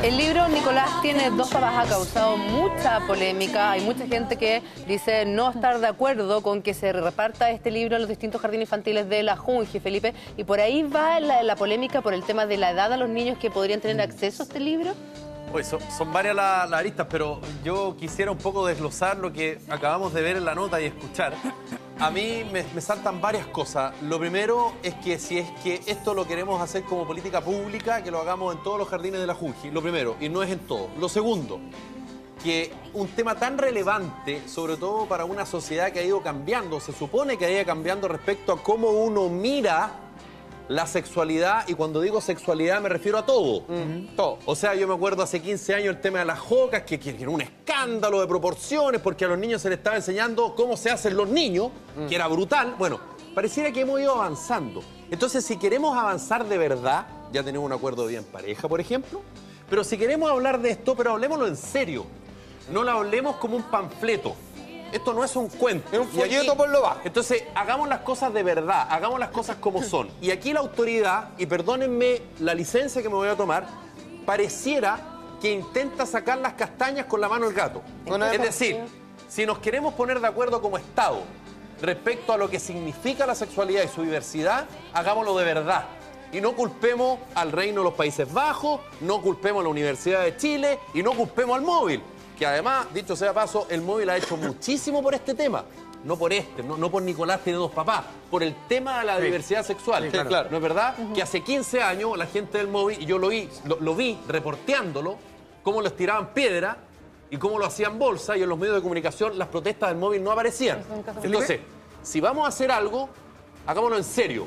El libro Nicolás tiene dos papás, ha causado mucha polémica. Hay mucha gente que dice no estar de acuerdo con que se reparta este libro en los distintos jardines infantiles de la Junji, Felipe. Y por ahí va la polémica por el tema de la edad a los niños que podrían tener acceso a este libro. Pues son varias las aristas, pero yo quisiera un poco desglosar lo que acabamos de ver en la nota y escuchar. A mí me saltan varias cosas. Lo primero es que si es que esto lo queremos hacer como política pública, que lo hagamos en todos los jardines de la Junji. Lo primero, y no es en todo. Lo segundo, que un tema tan relevante, sobre todo para una sociedad que ha ido cambiando, se supone que ha ido cambiando respecto a cómo uno mira la sexualidad, y cuando digo sexualidad me refiero a todo. Todo. O sea, yo me acuerdo hace 15 años el tema de las jocas, que era un escándalo de proporciones, porque a los niños se les estaba enseñando cómo se hacen los niños, que era brutal. Bueno, pareciera que hemos ido avanzando. Entonces, si queremos avanzar de verdad, ya tenemos un acuerdo de vida en pareja, por ejemplo, pero si queremos hablar de esto, pero hablemoslo en serio. No lo hablemos como un panfleto. Esto no es un cuento. Es un folleto por lo bajo. Entonces, hagamos las cosas de verdad, hagamos las cosas como son. Y aquí la autoridad, y perdónenme la licencia que me voy a tomar, pareciera que intenta sacar las castañas con la mano del gato. Es decir, si nos queremos poner de acuerdo como Estado respecto a lo que significa la sexualidad y su diversidad, hagámoslo de verdad. Y no culpemos al Reino de los Países Bajos, no culpemos a la Universidad de Chile y no culpemos al móvil. Que además, dicho sea paso, el móvil ha hecho muchísimo por este tema. No por no por Nicolás tiene dos papás, por el tema de la diversidad sexual. Sí, claro. ¿No es verdad? Que hace 15 años la gente del móvil, y yo lo vi reporteándolo, cómo les tiraban piedra y cómo lo hacían bolsa, y en los medios de comunicación las protestas del móvil no aparecían. Entonces, si vamos a hacer algo, hagámoslo en serio.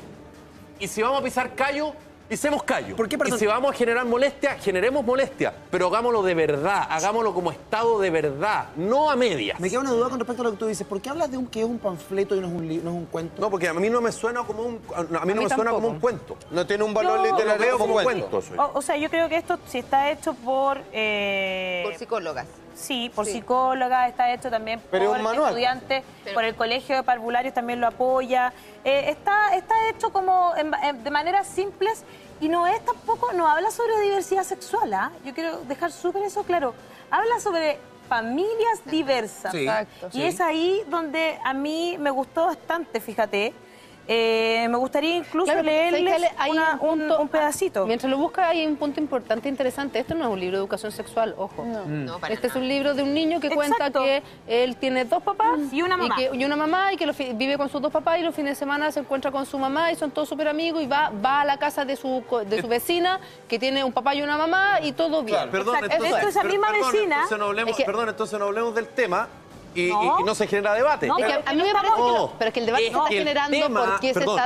Y si vamos a pisar callo, pisemos callo. ¿Por qué, y si vamos a generar molestia, generemos molestia. Pero hagámoslo de verdad, hagámoslo como Estado de verdad, no a medias. Me queda una duda con respecto a lo que tú dices. ¿Por qué hablas de que es un panfleto y no es un cuento? No, porque a mí no me suena como un, suena como un cuento. No tiene un valor literario, veo como cuento. O sea, yo creo que esto si está hecho por psicólogas. Sí, por psicólogas, está hecho también por estudiantes, por el Colegio de Parvularios también lo apoya. Está hecho como de maneras simples y no habla sobre diversidad sexual, ¿ah? Yo quiero dejar súper eso claro. Habla sobre familias diversas. Sí. Exacto. Y es ahí donde a mí me gustó bastante, fíjate. Me gustaría incluso leerles un pedacito. Mientras lo busca hay un punto importante, interesante. Esto no es un libro de educación sexual, ojo. No, este es un libro de un niño que cuenta que él tiene dos papás y una mamá. Y que vive con sus dos papás y los fines de semana se encuentra con su mamá y son todos súper amigos y va a la casa de su vecina que tiene un papá y una mamá y todo bien. Claro, perdón, entonces, esa misma vecina... Entonces no hablemos del tema. Y no se genera debate. No, a mí me parece que no, pero es que el debate se está generando porque se va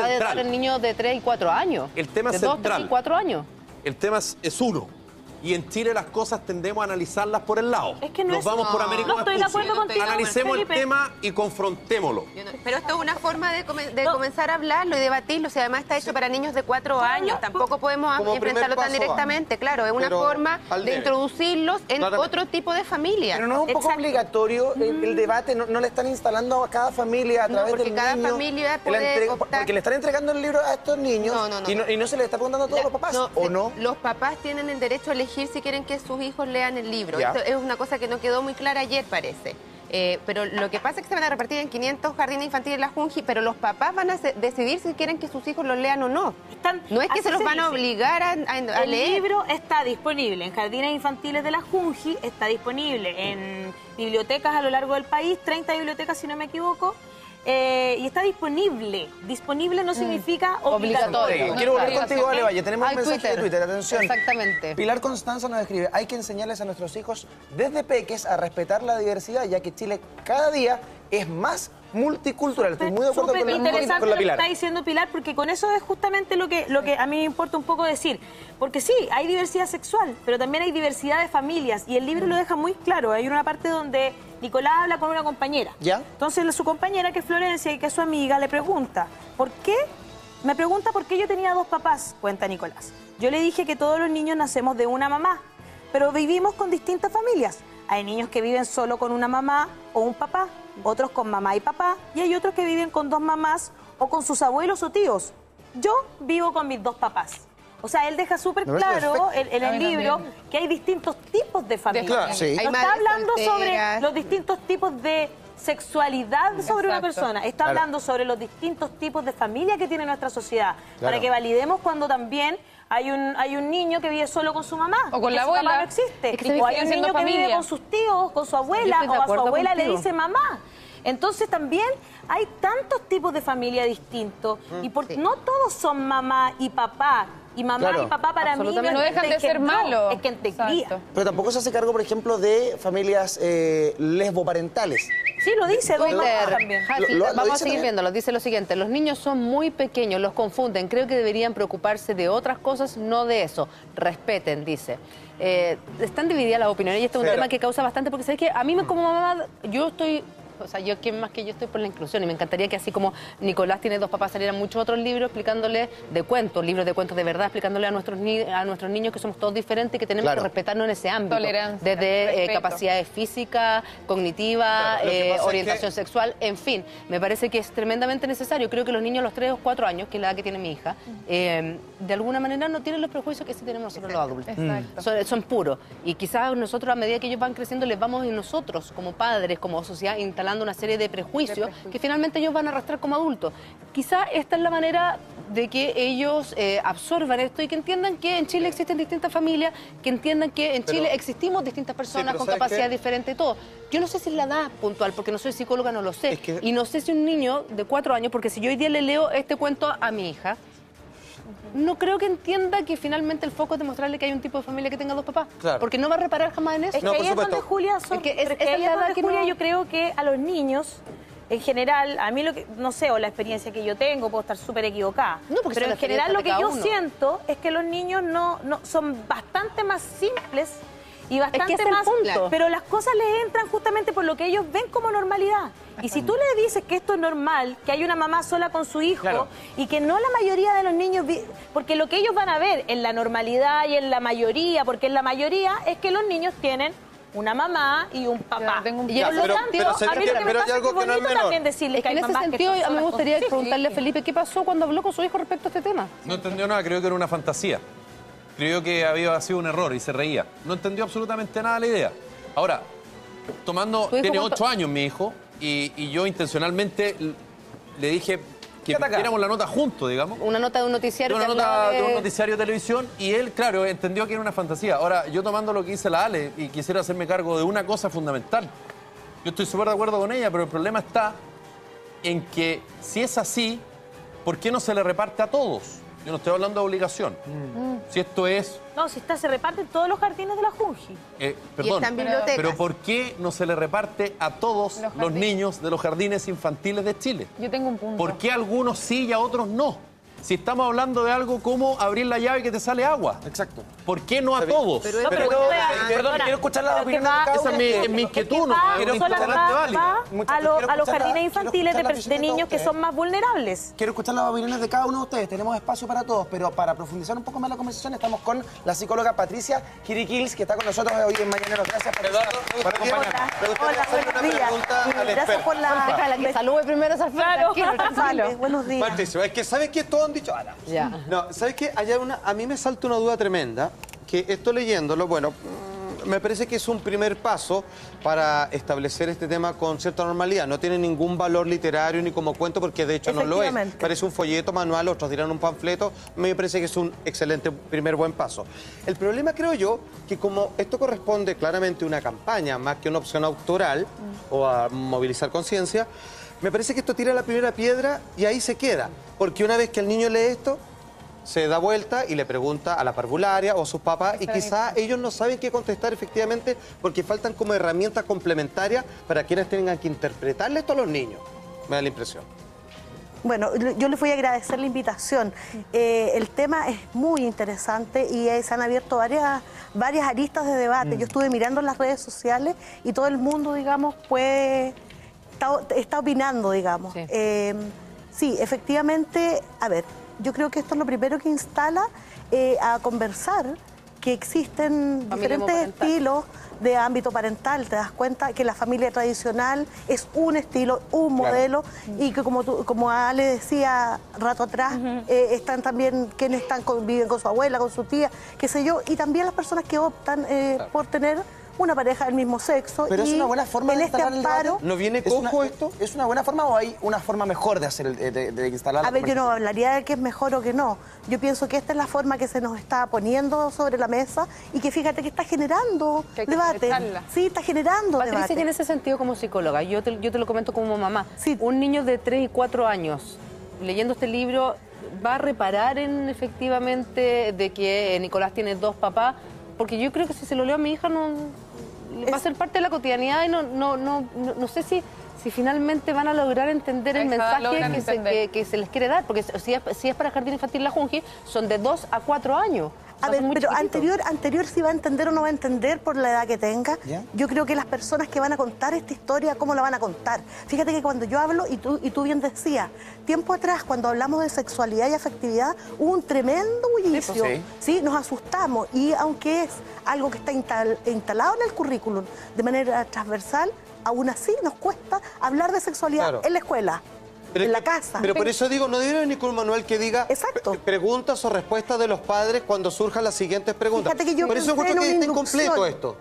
a dar el niño de 3 y 4 años. El tema de central. 2, 3 y 4 años. El tema es uno. Y en Chile las cosas tendemos a analizarlas por el lado. Es que no Nos vamos por América. No estoy de acuerdo contigo. Analicemos el tema y confrontémoslo. Pero esto es una forma de comenzar a hablarlo y debatirlo. O sea, además está hecho para niños de 4 años. Tampoco podemos enfrentarlo tan directamente. Claro, es una forma de introducirlos en otro tipo de familia. Pero no es un poco obligatorio el debate. No le están instalando a cada familia a través del niño. Porque cada familia puede optar. Porque le están entregando el libro a estos niños y no se le está preguntando a todos los papás. ¿O no? Los papás tienen el derecho a elegir si quieren que sus hijos lean el libro. Esto es una cosa que no quedó muy clara ayer, parece. Pero lo que pasa es que se van a repartir en 500 jardines infantiles de la Junji, pero los papás van a decidir si quieren que sus hijos lo lean o no. No es que se los van a obligar a leer. El libro está disponible en jardines infantiles de la Junji, está disponible en bibliotecas a lo largo del país, 30 bibliotecas si no me equivoco. Y está disponible. Disponible no significa obligatorio. Quiero volver contigo, Ale Valle. Tenemos un mensaje de Twitter. Atención. Exactamente. Pilar Constanza nos escribe: hay que enseñarles a nuestros hijos desde peques a respetar la diversidad, ya que Chile cada día es más multicultural. Estoy muy de acuerdo con la interesante lo que Pilar. está diciendo Pilar, porque con eso es justamente lo que a mí me importa un poco decir. Porque sí, hay diversidad sexual, pero también hay diversidad de familias. Y el libro lo deja muy claro. Hay una parte donde Nicolás habla con una compañera. ¿Ya? Entonces su compañera, que es Florencia, y que es su amiga, le pregunta, ¿por qué? Me pregunta por qué yo tenía dos papás, cuenta Nicolás. Yo le dije que todos los niños nacemos de una mamá, pero vivimos con distintas familias. Hay niños que viven solo con una mamá o un papá, otros con mamá y papá, y hay otros que viven con dos mamás o con sus abuelos o tíos. Yo vivo con mis dos papás. O sea, él deja súper claro en el libro que hay distintos tipos de familia. Claro, sí. No está hablando sobre los distintos tipos de sexualidad sobre una persona. Está hablando sobre los distintos tipos de familia que tiene nuestra sociedad. Para que validemos cuando también hay un niño que vive solo con su mamá. O con la abuela. Su mamá no existe. O hay un niño que vive con sus tíos, con su abuela, o a su abuela le dice mamá. Entonces también hay tantos tipos de familia distintos y no todos son mamá y papá. Y mamá y papá para mí no dejan de ser malos. Es quien te cría. Pero tampoco se hace cargo, por ejemplo, de familias lesboparentales. Sí, lo dice también. Vamos a seguir viéndolo. Dice lo siguiente: los niños son muy pequeños, los confunden. Creo que deberían preocuparse de otras cosas, no de eso. Respeten, dice. Están divididas las opiniones y este es un tema que causa bastante, porque sabes que a mí como mamá, yo estoy... O sea, yo más que yo estoy por la inclusión y me encantaría que así como Nicolás tiene dos papás salieran muchos otros libros explicándole de cuentos, libros de cuentos de verdad, explicándole a nuestros niños que somos todos diferentes y que tenemos que respetarnos en ese ámbito. Tolerancia, desde capacidades físicas, cognitivas, orientación sexual, en fin. Me parece que es tremendamente necesario. Creo que los niños a los 3 o 4 años, que es la edad que tiene mi hija, de alguna manera no tienen los prejuicios que sí tenemos nosotros los adultos. Son puros. Y quizás nosotros a medida que ellos van creciendo les vamos y nosotros como padres, como sociedad, instalando una serie de prejuicios que finalmente ellos van a arrastrar como adultos. Quizá esta es la manera de que ellos absorban esto y que entiendan que en Chile existen distintas familias, que entiendan que en Chile existimos distintas personas con capacidades diferentes y todo. Yo no sé si es la edad puntual, porque no soy psicóloga, no lo sé. Y no sé si un niño de 4 años, porque si yo hoy día le leo este cuento a mi hija, no creo que entienda que finalmente el foco es demostrarle que hay un tipo de familia que tenga 2 papás. Claro. Porque no va a reparar jamás en eso. Es que ahí es donde Julia, yo creo que a los niños, en general, a mí lo que, no sé, o la experiencia que yo tengo, puedo estar súper equivocada. No, porque pero en general lo que yo siento es que los niños no son bastante más simples y bastante más... Pero las cosas les entran justamente por lo que ellos ven como normalidad. Y si tú le dices que esto es normal, que hay una mamá sola con su hijo y que no la mayoría de los niños... Porque lo que ellos van a ver en la normalidad y en la mayoría, porque en la mayoría es que los niños tienen una mamá y un papá. Pero hay algo que no es menor. También decirles que en ese sentido, a mí me gustaría preguntarle a Felipe qué pasó cuando habló con su hijo respecto a este tema. No entendió nada, creo que era una fantasía. Creyó que había sido un error y se reía. No entendió absolutamente nada la idea. Ahora, tiene 8 años mi hijo y yo intencionalmente le dije que viéramos la nota juntos, digamos. Una nota de un noticiario. Una nota de un noticiario de televisión y él, claro, entendió que era una fantasía. Ahora, yo tomando lo que dice la Ale y quisiera hacerme cargo de una cosa fundamental. Yo estoy súper de acuerdo con ella, pero el problema está en que si es así, ¿por qué no se le reparte a todos? Yo no estoy hablando de obligación. Si esto es... No, si se reparte en todos los jardines de la Junji. Perdón, pero ¿por qué no se le reparte a todos los niños de los jardines infantiles de Chile? Yo tengo un punto. ¿Por qué a algunos sí y a otros no? Si estamos hablando de algo como abrir la llave y que te sale agua. Exacto. ¿Por qué no a todos? Perdón, quiero escuchar la opinión de cada uno. Esa es mi inquietud, quiero a los jardines infantiles de niños que son más vulnerables. Quiero escuchar las opiniones de cada uno de ustedes. Tenemos espacio para todos, pero para profundizar un poco más la conversación estamos con la psicóloga Patricia Kirikils, que está con nosotros hoy en Mañaneros. Gracias por acompañarnos. Hola, buenos días. Gracias por la... Déjala que salude primero esa Claro, buenos días. Patricia, es que ¿sabes qué? Todos han dicho... No, ¿sabes qué? A mí me salta una duda tremenda, que esto leyéndolo, bueno, me parece que es un primer paso para establecer este tema con cierta normalidad. No tiene ningún valor literario ni como cuento, porque de hecho no lo es. Parece un folleto manual, otros dirán un panfleto. Me parece que es un excelente buen paso. El problema, creo yo, que como esto corresponde claramente a una campaña más que una opción autoral o a movilizar conciencia, me parece que esto tira la primera piedra y ahí se queda. Porque una vez que el niño lee esto, se da vuelta y le pregunta a la parvularia o a sus papás y quizás ellos no saben qué contestar efectivamente porque faltan como herramientas complementarias para quienes tengan que interpretarle esto a los niños. Me da la impresión. Bueno, yo les voy a agradecer la invitación. El tema es muy interesante y se han abierto varias aristas de debate. Yo estuve mirando en las redes sociales y todo el mundo, digamos, está opinando, digamos. Sí, efectivamente, a ver, yo creo que esto es lo primero que instala a conversar, que existen diferentes estilos de ámbito parental, te das cuenta que la familia tradicional es un estilo, un modelo, y que como Ale decía rato atrás, están también quienes viven con su abuela, con su tía, qué sé yo, y también las personas que optan por tener una pareja del mismo sexo. Pero es una buena forma de instalar el debate. ¿No viene cojo esto? ¿Es una buena forma o hay una forma mejor de hacer de instalar la A ver, yo no hablaría de que es mejor o que no. Yo pienso que esta es la forma que se nos está poniendo sobre la mesa y que fíjate que está generando debate. Sí, está generando Patricia, debate. que en ese sentido como psicóloga, yo te lo comento como mamá. Sí. Un niño de 3 y 4 años leyendo este libro va a reparar en efectivamente de que Nicolás tiene 2 papás, porque yo creo que si se lo leo a mi hija va a ser parte de la cotidianidad y no sé si finalmente van a lograr entender el mensaje que se les quiere dar, porque si es para Jardín Infantil La Junji, son de 2 a 4 años. A ver, pero anterior si va a entender o no va a entender por la edad que tenga. Yo creo que las personas que van a contar esta historia, ¿cómo la van a contar? Fíjate que cuando yo hablo, y tú bien decías, tiempo atrás, cuando hablamos de sexualidad y afectividad, hubo un tremendo bullicio. Sí, nos asustamos. Y aunque es algo que está instalado en el currículum de manera transversal, aún así nos cuesta hablar de sexualidad en la escuela. En la casa. Pero por eso digo, no debería venir con un manual que diga preguntas o respuestas de los padres cuando surjan las siguientes preguntas. Fíjate que yo por eso encuentro que está incompleto esto.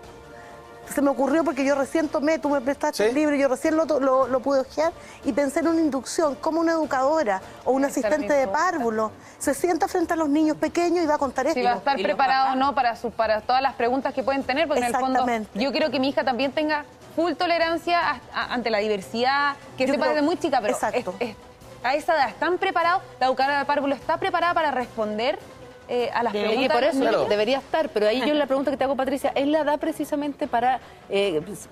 Se me ocurrió porque yo recién tú me prestaste el libro, yo recién lo pude hojear y pensé en una inducción, como una educadora o un asistente de párvulo se sienta frente a los niños pequeños y va a contar esto. Si va a estar preparado o no para todas las preguntas que pueden tener, porque en el fondo yo quiero que mi hija también tenga full tolerancia ante la diversidad, que sepa desde muy chica, pero a esa edad están preparados, la educadora de párvulo está preparada para responder a las preguntas. Y por eso debería estar, pero ahí yo la pregunta que te hago, Patricia, ¿es la edad precisamente para...?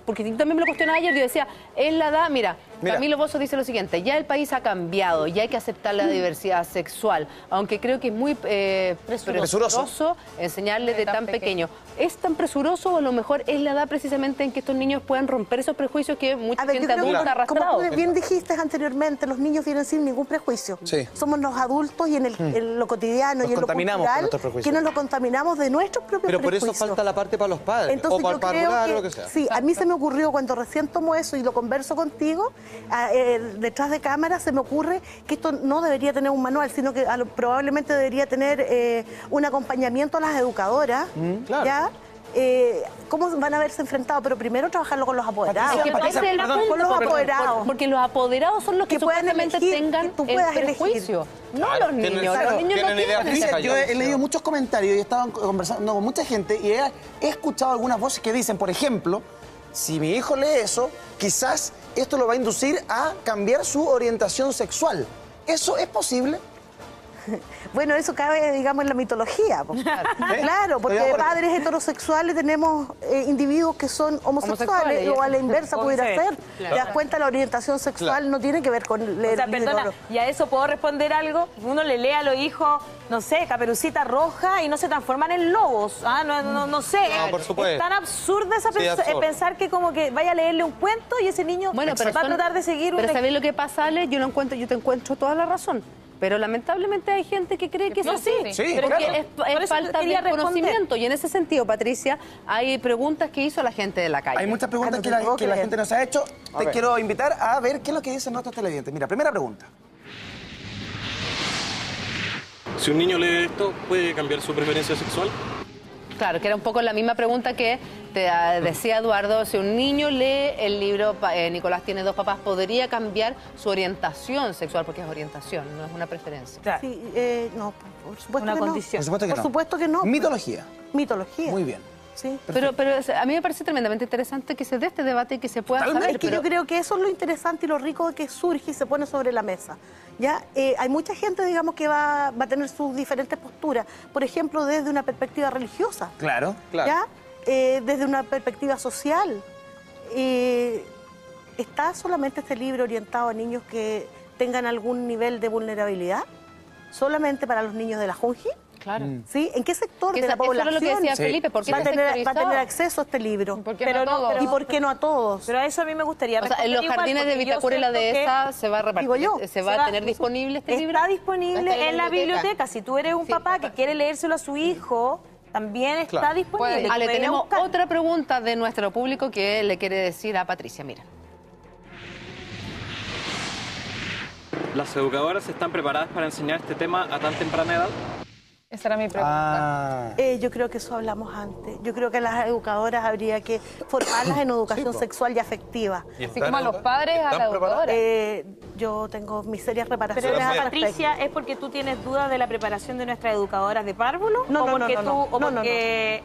Porque yo también me lo cuestionaba ayer, yo decía, ¿es la edad? Mira, Camilo Bozo dice lo siguiente, ya el país ha cambiado, ya hay que aceptar la diversidad sexual, aunque creo que es muy presuroso enseñarle de tan pequeño. ¿Es tan presuroso o a lo mejor es la edad precisamente en que estos niños puedan romper esos prejuicios que mucha gente adulta ha arrastrado? Como bien dijiste anteriormente, los niños vienen sin ningún prejuicio. Somos los adultos y en lo cotidiano y en lo cultural que nos lo contaminamos de nuestros propios prejuicios. Pero por eso falta la parte para los padres, entonces, o para el parvular o lo que sea. Sí, a mí se me ocurrió cuando recién tomo eso y lo converso contigo, detrás de cámara se me ocurre que esto no debería tener un manual, sino que probablemente debería tener un acompañamiento a las educadoras, ¿ya? ¿Cómo van a verse enfrentados? Pero primero trabajarlo con los apoderados. Con los apoderados. Porque los apoderados son los que supuestamente tengan el prejuicio. No los niños. Los niños no tienen. Yo he leído muchos comentarios y he estado conversando con mucha gente y he escuchado algunas voces que dicen, por ejemplo, si mi hijo lee eso, quizás esto lo va a inducir a cambiar su orientación sexual. ¿Eso es posible? Bueno, eso cabe, digamos, en la mitología. Claro, porque padres heterosexuales tenemos individuos que son homosexuales o a la inversa pudiera ser. Te das cuenta, la orientación sexual no tiene que ver con leer. O sea, perdona, y a eso puedo responder algo. Uno le lee a los hijos, no sé, Caperucita Roja y no se transforman en lobos. No sé. Por supuesto. Es tan absurda esa pensar que como que vaya a leerle un cuento y ese niño va a tratar de seguir Pero ¿sabés lo que pasa, Ale? Yo te encuentro toda la razón. Pero lamentablemente hay gente que cree que es así. Porque es falta de conocimiento. Y en ese sentido, Patricia, hay preguntas que hizo la gente de la calle. Hay muchas preguntas que la gente nos ha hecho. Te quiero invitar a ver qué es lo que dicen nuestros televidentes. Mira, primera pregunta. Si un niño lee esto, ¿puede cambiar su preferencia sexual? Claro, que era un poco la misma pregunta que te decía Eduardo. Si un niño lee el libro Nicolás tiene 2 papás, ¿podría cambiar su orientación sexual? Porque es orientación, no es una preferencia. Claro. Sí, no, por supuesto una que condición. No. Por supuesto que no. Mitología. Mitología. Muy bien. Sí. Pero a mí me parece tremendamente interesante que se dé este debate y que se pueda saber. Es que yo creo que eso es lo interesante y lo rico que surge y se pone sobre la mesa. ¿Ya? Hay mucha gente, digamos, que va a tener sus diferentes posturas. Por ejemplo, desde una perspectiva religiosa. Claro. ¿Ya? Desde una perspectiva social. ¿Está solamente este libro orientado a niños que tengan algún nivel de vulnerabilidad? ¿Solamente para los niños de la Junji? Claro. ¿Sí? ¿En qué sector de la población lo que decía Felipe, ¿por qué va a tener acceso a este libro? ¿Y por qué no a todos? ¿Y por qué no a todos? Pero a eso a mí me gustaría en los jardines de Vitacura y la dehesa se va a repartir. ¿Se va a tener disponible este libro? Está disponible en la biblioteca. Si tú eres un papá que quiere leérselo a su hijo, también está disponible. Ale, tenemos otra pregunta de nuestro público que le quiere decir a Patricia. Mira. ¿Las educadoras están preparadas para enseñar este tema a tan temprana edad? Esa era mi pregunta. Yo creo que eso hablamos antes. Yo creo que las educadoras habría que formarlas en educación sexual y afectiva. Así como a los padres, a la educadora. Yo tengo mis serias reparaciones. Pero Patricia, ¿es porque tú tienes dudas de la preparación de nuestras educadoras de párvulo? ¿O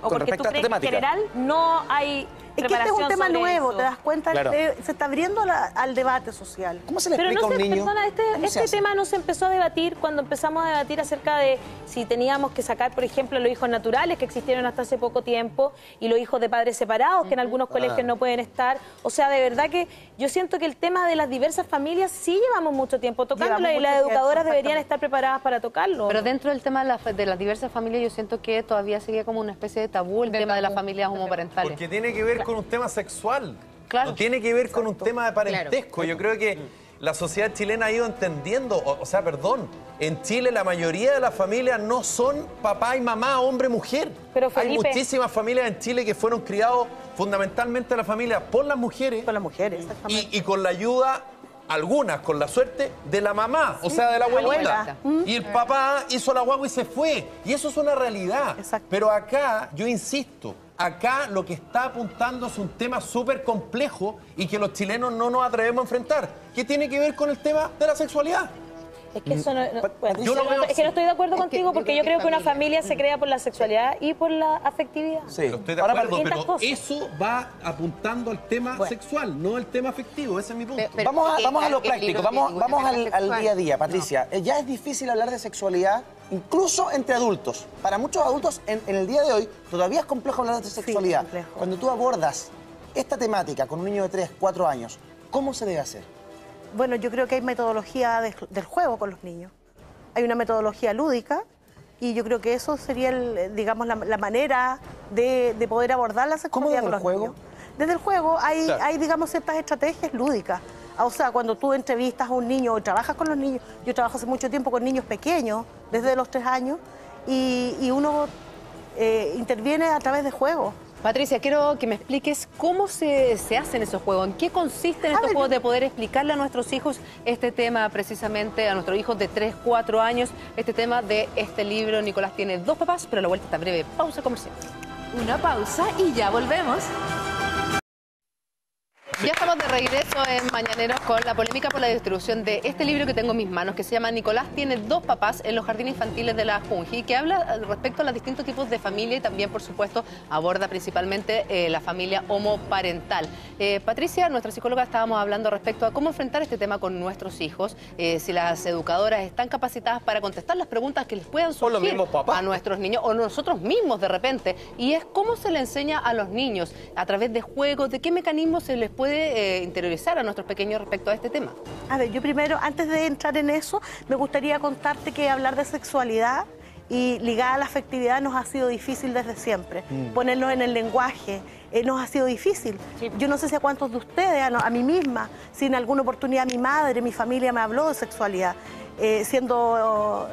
porque tú crees que en general no hay... Es que este es un tema nuevo, ¿te das cuenta? Claro. Se está abriendo al debate social. ¿Cómo se le explica a un niño? Perdona, este tema no se empezó a debatir cuando empezamos a debatir acerca de si teníamos que sacar, por ejemplo, los hijos naturales que existieron hasta hace poco tiempo y los hijos de padres separados que en algunos colegios no pueden estar. O sea, de verdad que yo siento que el tema de las diversas familias sí llevamos mucho tiempo tocándolo y las educadoras deberían estar preparadas para tocarlo. Pero dentro del tema de las diversas familias yo siento que todavía sigue como una especie de tabú el tema de las familias homoparentales. Porque tiene que ver con un tema sexual. Claro. No tiene que ver con un tema de parentesco. Claro. Yo creo que la sociedad chilena ha ido entendiendo, en Chile la mayoría de las familias no son papá y mamá, hombre, mujer. Pero Felipe, hay muchísimas familias en Chile que fueron criados fundamentalmente la familia por las mujeres. Por las mujeres, exactamente. Y con la ayuda, algunas con la suerte, de la mamá, o sea, de la abuelita. Y el papá hizo la guagua y se fue. Y eso es una realidad. Exacto. Pero acá, yo insisto, acá lo que está apuntando es un tema súper complejo y que los chilenos no nos atrevemos a enfrentar. ¿Qué tiene que ver con el tema de la sexualidad? Es que eso no estoy de acuerdo contigo porque yo creo que una familia se crea por la sexualidad y por la afectividad. Sí, estoy de acuerdo, pero eso va apuntando al tema sexual, no al tema afectivo. Ese es mi punto. Vamos a lo práctico, vamos al día a día, Patricia. Ya es difícil hablar de sexualidad, incluso entre adultos. Para muchos adultos, en el día de hoy, todavía es complejo hablar de sexualidad. Sí, cuando tú abordas esta temática con un niño de 3, 4 años, ¿cómo se debe hacer? Bueno, yo creo que hay metodología del juego con los niños. Hay una metodología lúdica y yo creo que eso sería, la manera de poder abordar la sexualidad con los niños. Desde el juego hay, digamos, ciertas estrategias lúdicas. O sea, cuando tú entrevistas a un niño o trabajas con los niños, yo trabajo hace mucho tiempo con niños pequeños, desde los 3 años, y uno interviene a través de juegos. Patricia, quiero que me expliques cómo se hacen esos juegos, en qué consisten estos juegos de poder explicarle a nuestros hijos este tema precisamente, a nuestros hijos de 3, 4 años, este tema de este libro. Nicolás tiene 2 papás, pero a la vuelta está breve pausa comercial. Una pausa y ya volvemos. Ya estamos de regreso en Mañaneros con la polémica por la distribución de este libro que tengo en mis manos, que se llama Nicolás tiene 2 papás en los jardines infantiles de la Junji, que habla respecto a los distintos tipos de familia y también, por supuesto, aborda principalmente la familia homoparental. Patricia, nuestra psicóloga, estábamos hablando respecto a cómo enfrentar este tema con nuestros hijos, si las educadoras están capacitadas para contestar las preguntas que les puedan surgir a nuestros niños o nosotros mismos de repente, y es cómo se le enseña a los niños a través de juegos, de qué mecanismos se les puede interiorizar a nuestros pequeños respecto a este tema. A ver, yo primero, antes de entrar en eso, me gustaría contarte que hablar de sexualidad y ligada a la afectividad nos ha sido difícil desde siempre. Ponernos en el lenguaje nos ha sido difícil. Sí. Yo no sé si a cuántos de ustedes, a mí misma, si en alguna oportunidad mi madre, mi familia me habló de sexualidad, siendo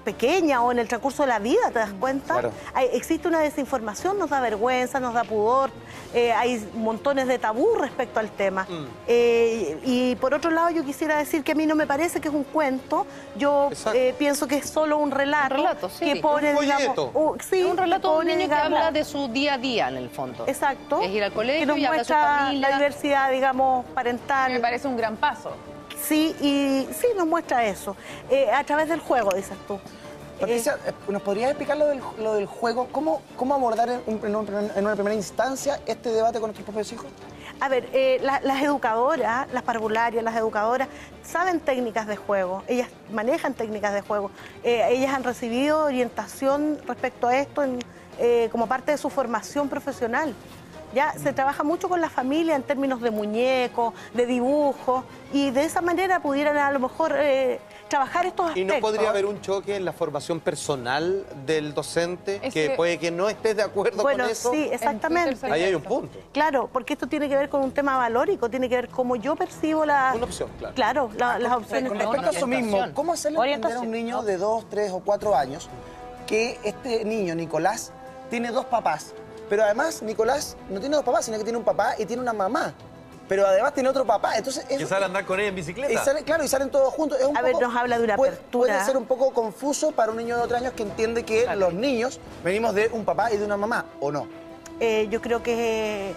pequeña o en el transcurso de la vida, ¿te das cuenta? Claro. Existe una desinformación, nos da vergüenza, nos da pudor, hay montones de tabú respecto al tema. Y por otro lado, yo quisiera decir que a mí no me parece que es un cuento, yo pienso que es solo un relato, que pone, digamos, un relato de un niño que habla de su día a día, en el fondo. Exacto. Es ir al colegio que nos y habla de su muestra familia. la diversidad, digamos, parental. Me parece un gran paso. Sí, y sí, nos muestra eso. A través del juego, dices tú. Patricia, ¿nos podrías explicar lo del juego? ¿Cómo abordar en una primera instancia este debate con nuestros propios hijos? A ver, las educadoras, las parvularias, las educadoras, saben técnicas de juego. Ellas manejan técnicas de juego. Ellas han recibido orientación respecto a esto como parte de su formación profesional. Ya se trabaja mucho con la familia en términos de muñecos, de dibujos, y de esa manera pudieran a lo mejor trabajar estos aspectos. ¿Y no podría haber un choque en la formación personal del docente? Que puede que no estés de acuerdo con eso. Sí, exactamente. Ahí hay un punto. Claro, porque esto tiene que ver con un tema valórico, tiene que ver cómo yo percibo la... Una opción, claro. Claro, las opciones. Con respecto a eso mismo, ¿cómo hacerle entender a un niño de 2, 3 o 4 años que este niño, Nicolás, tiene 2 papás. Pero además, Nicolás no tiene 2 papás, sino que tiene un papá y tiene una mamá. Pero además tiene otro papá. Entonces, que sale a andar con ella en bicicleta. Y salen todos juntos. Es un a ver, nos habla de una apertura. Puede ser un poco confuso para un niño de 8 años que entiende que los niños venimos de un papá y de una mamá, ¿o no? Yo creo que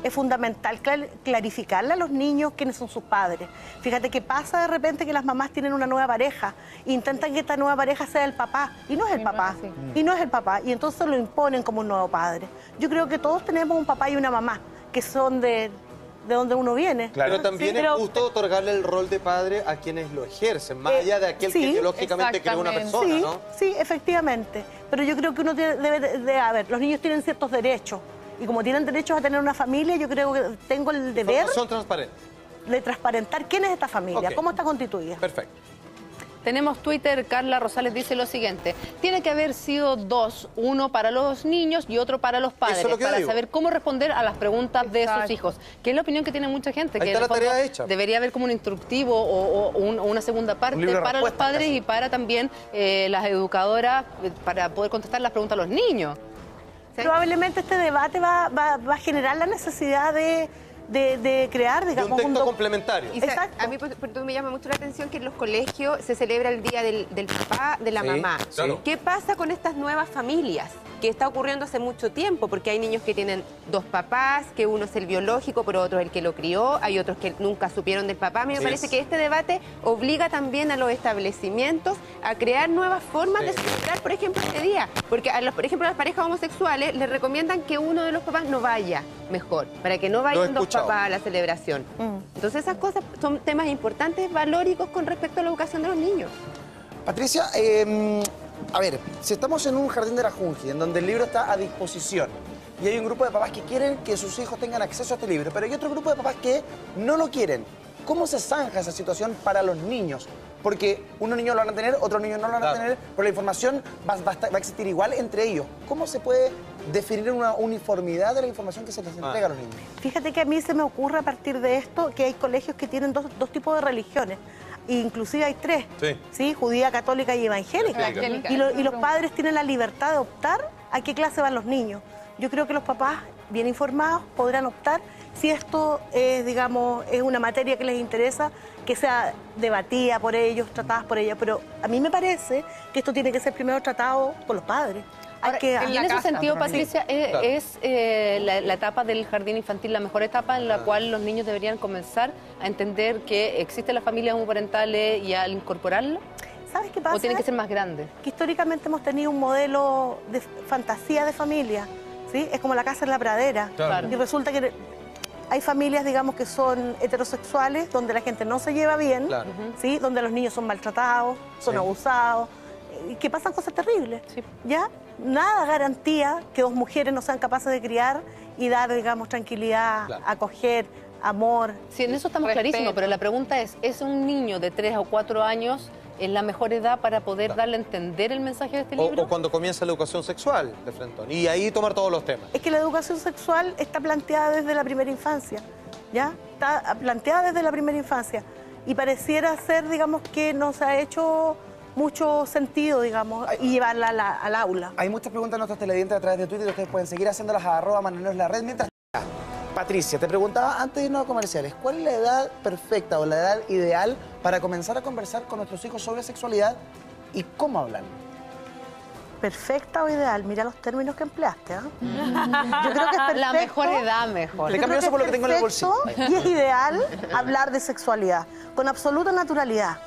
es fundamental clarificarle a los niños quiénes son sus padres. Fíjate que pasa de repente que las mamás tienen una nueva pareja e intentan que esta nueva pareja sea el papá, y no es el papá, y no es el papá, y entonces lo imponen como un nuevo padre. Yo creo que todos tenemos un papá y una mamá, que son de donde uno viene. Claro. Pero también es justo otorgarle el rol de padre a quienes lo ejercen, más allá de aquel que biológicamente crea una persona, ¿no? Sí, efectivamente. Pero yo creo que uno debe a ver, los niños tienen ciertos derechos. Y como tienen derechos a tener una familia, yo creo que tengo el deber de transparentar quién es esta familia, cómo está constituida. Perfecto. Tenemos Twitter, Carla Rosales dice lo siguiente: tiene que haber sido 2, uno para los niños y otro para los padres, para saber cómo responder a las preguntas de sus hijos. Que es la opinión que tiene mucha gente, que en el fondo debería haber como un instructivo o una segunda parte para los padres y para también las educadoras, para poder contestar las preguntas a los niños. Probablemente este debate va a generar la necesidad de crear, digamos, un texto complementario. Exacto. A mí me llama mucho la atención que en los colegios se celebra el día del papá, de la mamá. Claro. ¿Qué pasa con estas nuevas familias? Que está ocurriendo hace mucho tiempo, porque hay niños que tienen 2 papás, que uno es el biológico, pero otro es el que lo crió, hay otros que nunca supieron del papá. A mí me parece que este debate obliga también a los establecimientos a crear nuevas formas de celebrar, por ejemplo, este día. Porque, por ejemplo, a las parejas homosexuales les recomiendan que uno de los papás no vaya mejor, para que no vayan 2 papás a la celebración. Entonces esas cosas son temas importantes, valóricos con respecto a la educación de los niños. Patricia, a ver, si estamos en un jardín de la Junji, en donde el libro está a disposición, y hay un grupo de papás que quieren que sus hijos tengan acceso a este libro, pero hay otro grupo de papás que no lo quieren, ¿cómo se zanja esa situación para los niños? Porque unos niños lo van a tener, otros niños no lo van a tener, pero la información va a existir igual entre ellos. ¿Cómo se puede definir una uniformidad de la información que se les entrega a los niños? Fíjate que a mí se me ocurre a partir de esto que hay colegios que tienen dos tipos de religiones. Inclusive hay 3, ¿sí? Judía, católica y evangélica. Y los padres tienen la libertad de optar a qué clase van los niños. Yo creo que los papás, bien informados, podrán optar si esto es, digamos, es una materia que les interesa, que sea debatida por ellos, tratada por ellos. Pero a mí me parece que esto tiene que ser primero tratado por los padres. Ahora, y en ese sentido, Patricia, ¿es la etapa del jardín infantil la mejor etapa en la cual los niños deberían comenzar a entender que existen las familias homoparentales y al incorporarlo? ¿Sabes qué pasa? ¿O tienen que ser más grandes? Que históricamente hemos tenido un modelo de fantasía de familia, ¿sí? Es como la casa en la pradera. Claro. Y resulta que hay familias, digamos, que son heterosexuales, donde la gente no se lleva bien, ¿sí? Donde los niños son maltratados, son abusados, y que pasan cosas terribles, ¿ya? Nada garantía que 2 mujeres no sean capaces de criar y dar, digamos, tranquilidad, acoger, amor. Sí, en eso estamos clarísimos, pero la pregunta ¿es un niño de 3 o 4 años en la mejor edad para poder darle a entender el mensaje de este libro? O cuando comienza la educación sexual de frentón, y ahí tomar todos los temas. Es que la educación sexual está planteada desde la primera infancia, ¿ya? Está planteada desde la primera infancia, y pareciera ser, digamos, que no se ha hecho mucho sentido, digamos, y llevarla al aula. Hay muchas preguntas en nuestros televidentes a través de Twitter y ustedes pueden seguir haciéndolas a @mantenernos-la-red. Mientras Patricia, te preguntaba antes de irnos a comerciales, ¿cuál es la edad perfecta o la edad ideal para comenzar a conversar con nuestros hijos sobre sexualidad y cómo hablar? Perfecta o ideal, mira los términos que empleaste, ¿eh? Yo creo que es perfecto. La mejor edad, mejor. Le cambio eso por lo que tengo en el bolsillo. Y es ideal hablar de sexualidad con absoluta naturalidad.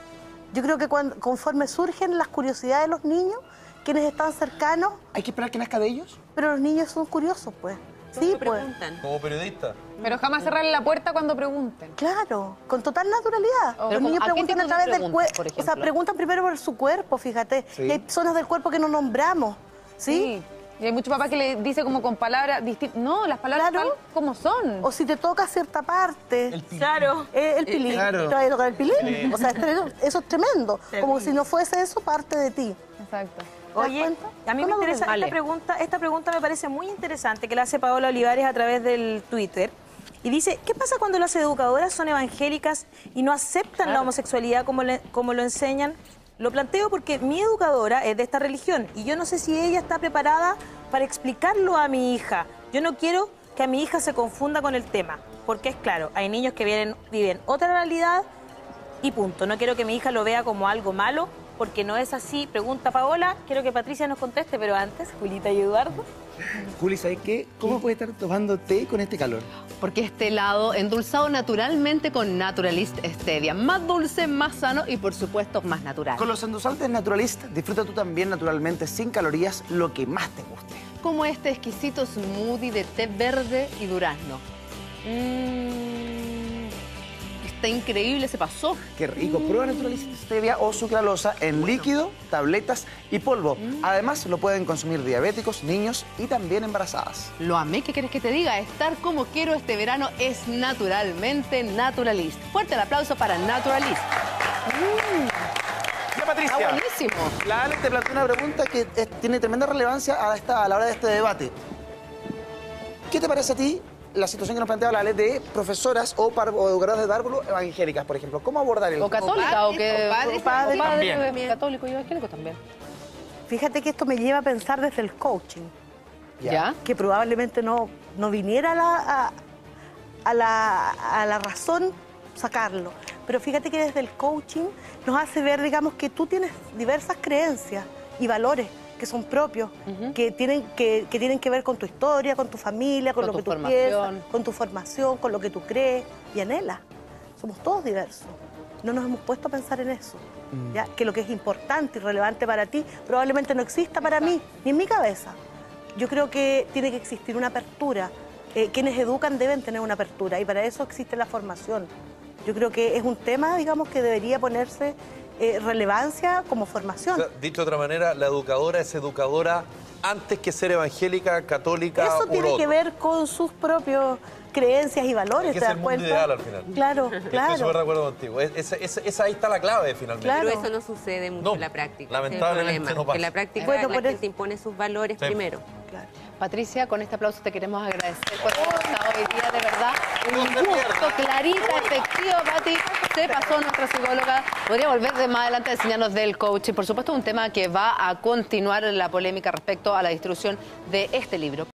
Yo creo que conforme surgen las curiosidades de los niños, quienes están cercanos... ¿Hay que esperar que nazca de ellos? Pero los niños son curiosos, pues. Sí, pues. Como periodista. Pero jamás cerrarle la puerta cuando pregunten. Claro, con total naturalidad. Los niños preguntan a través del cuerpo. O sea, preguntan primero por su cuerpo, fíjate. Y hay zonas del cuerpo que no nombramos, ¿sí? Y hay muchos papás que le dicen como con palabras distintas. No, las palabras tal como son. O si te toca cierta parte. El pilín. Claro. El pilín. Claro. Te va a tocar el pilín. O sea, eso es tremendo. Como si no fuese eso parte de ti. Exacto. Oye, a mí me interesa esta pregunta me parece muy interesante, que la hace Paola Olivares a través del Twitter. Y dice, ¿qué pasa cuando las educadoras son evangélicas y no aceptan la homosexualidad como lo enseñan? Lo planteo porque mi educadora es de esta religión y yo no sé si ella está preparada para explicarlo a mi hija. Yo no quiero que a mi hija se confunda con el tema, porque es claro, hay niños que viven otra realidad y punto. No quiero que mi hija lo vea como algo malo, porque no es así. Pregunta Paola, quiero que Patricia nos conteste, pero antes, Julita y Eduardo. Juli, ¿sabes qué? ¿Cómo puedes estar tomando té con este calor? Porque este helado endulzado naturalmente con Naturalist Stevia. Más dulce, más sano y por supuesto más natural. Con los endulzantes Naturalist, disfruta tú también naturalmente, sin calorías, lo que más te guste. Como este exquisito smoothie de té verde y durazno. Está increíble, se pasó. Qué rico. Prueba Naturalist Stevia o sucralosa en líquido, tabletas y polvo. Además, lo pueden consumir diabéticos, niños y también embarazadas. Lo amé, ¿qué quieres que te diga? Estar como quiero este verano es naturalmente Naturalist. Fuerte el aplauso para Naturalist. Ya, Patricia. Está buenísimo. La Ale te planteó una pregunta que tiene tremenda relevancia a la hora de este debate. ¿Qué te parece a ti la situación que nos planteaba la ley de profesoras o educadoras de párvulo evangélicas, por ejemplo? ¿Cómo abordar el... O católica, o que... padre también. Católico y evangélico también. Fíjate que esto me lleva a pensar desde el coaching. ¿Ya? Que probablemente no viniera a la razón sacarlo. Pero fíjate que desde el coaching nos hace ver, digamos, que tú tienes diversas creencias y valores que son propios, que tienen que ver con tu historia, con tu familia, con lo que tú piensas, con tu formación, con lo que tú crees y anhelas. Somos todos diversos. No nos hemos puesto a pensar en eso. ¿Ya? Que lo que es importante y relevante para ti probablemente no exista para mí, ni en mi cabeza. Yo creo que tiene que existir una apertura. Quienes educan deben tener una apertura y para eso existe la formación. Yo creo que es un tema, digamos, que debería ponerse relevancia como formación. O sea, dicho de otra manera, la educadora es educadora antes que ser evangélica, católica. Eso tiene que ver con sus propios creencias y valores. Es que es el mundo ideal al final. Claro, claro. Estoy súper de acuerdo contigo. Esa ahí está la clave finalmente. Claro. Pero eso no sucede mucho en la práctica. Lamentablemente no pasa. En la práctica la gente impone sus valores primero. Claro. Patricia, con este aplauso te queremos agradecer por haber estado hoy día, de verdad. Un gusto, clarita, efectiva, Pati. Se pasó nuestra psicóloga. Podría volver de más adelante a enseñarnos del coaching. Por supuesto, un tema que va a continuar la polémica respecto a la distribución de este libro.